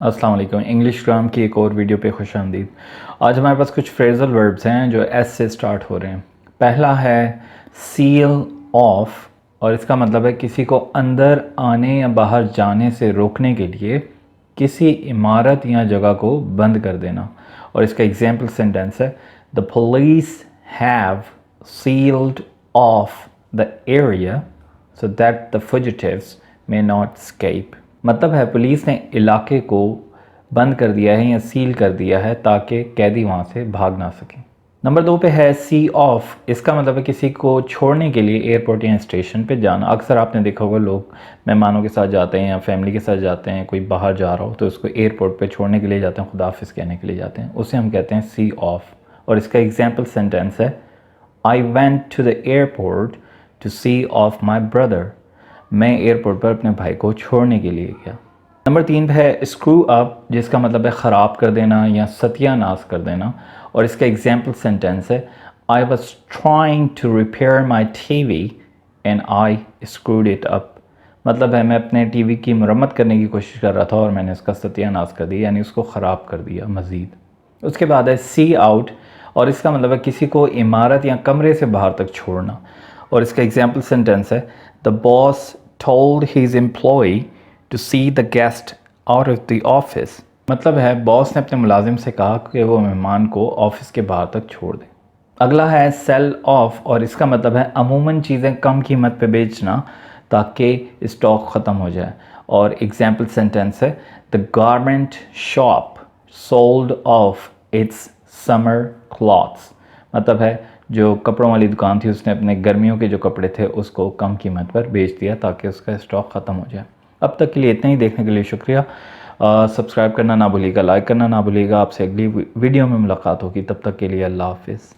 السلام علیکم، English gram کی ایک اور ویڈیو پہ خوش آمدید۔ آج ہمارے پاس کچھ فریزل وربز ہیں جو ایس سے سٹارٹ ہو رہے ہیں۔ پہلا ہے سیل آف، اور اس کا مطلب ہے کسی کو اندر آنے یا باہر جانے سے روکنے کے لیے کسی عمارت یا جگہ کو بند کر دینا، اور اس کا ایگزامپل سینٹینس ہے The police have sealed off the area so that the fugitives may not escape۔ مطلب ہے پولیس نے علاقے کو بند کر دیا ہے یا سیل کر دیا ہے تاکہ قیدی وہاں سے بھاگ نہ سکیں۔ نمبر 2 پہ ہے سی آف، اس کا مطلب ہے کسی کو چھوڑنے کے لیے ایئرپورٹ یا اسٹیشن پہ جانا۔ اکثر آپ نے دیکھا ہوگا لوگ مہمانوں کے ساتھ جاتے ہیں یا فیملی کے ساتھ جاتے ہیں، کوئی باہر جا رہا ہو تو اس کو ایئرپورٹ پہ چھوڑنے کے لیے جاتے ہیں، خدا حافظ کہنے کے لیے جاتے ہیں، اسے ہم کہتے ہیں سی آف۔ اور اس کا ایگزامپل سینٹینس ہے I went to the airport to see off my brother۔ میں ایئرپورٹ پر اپنے بھائی کو چھوڑنے کے لیے گیا۔ نمبر 3 پہ ہے اسکرو اپ، جس کا مطلب ہے خراب کر دینا یا ستیہ ناش کر دینا، اور اس کا ایگزامپل سینٹینس ہے I was trying to repair my TV and I screwed it up۔ مطلب ہے میں اپنے ٹی وی کی مرمت کرنے کی کوشش کر رہا تھا اور میں نے اس کا ستیہ ناش کر دیا، یعنی اس کو خراب کر دیا مزید۔ اس کے بعد ہے سی آؤٹ، اور اس کا مطلب ہے کسی کو عمارت یا کمرے سے باہر تک چھوڑنا، اور اس کا ایگزامپل سینٹینس ہے The boss told his employee to see the guest out of the office۔ مطلب ہے باس نے اپنے ملازم سے کہا کہ وہ مہمان کو آفس کے باہر تک چھوڑ دے۔ اگلا ہے سیل آف، اور اس کا مطلب ہے عموماً چیزیں کم قیمت پہ بیچنا تاکہ اسٹاک ختم ہو جائے، اور ایگزامپل سینٹینس ہے The garment shop sold off its summer clothes۔ مطلب ہے جو کپڑوں والی دکان تھی اس نے اپنے گرمیوں کے جو کپڑے تھے اس کو کم قیمت پر بیچ دیا تاکہ اس کا اسٹاک ختم ہو جائے۔ اب تک کے لیے اتنا ہی، دیکھنے کے لیے شکریہ۔ سبسکرائب کرنا نہ بھولیے گا، لائک کرنا نہ بھولیے گا۔ آپ سے اگلی ویڈیو میں ملاقات ہوگی، تب تک کے لیے اللہ حافظ۔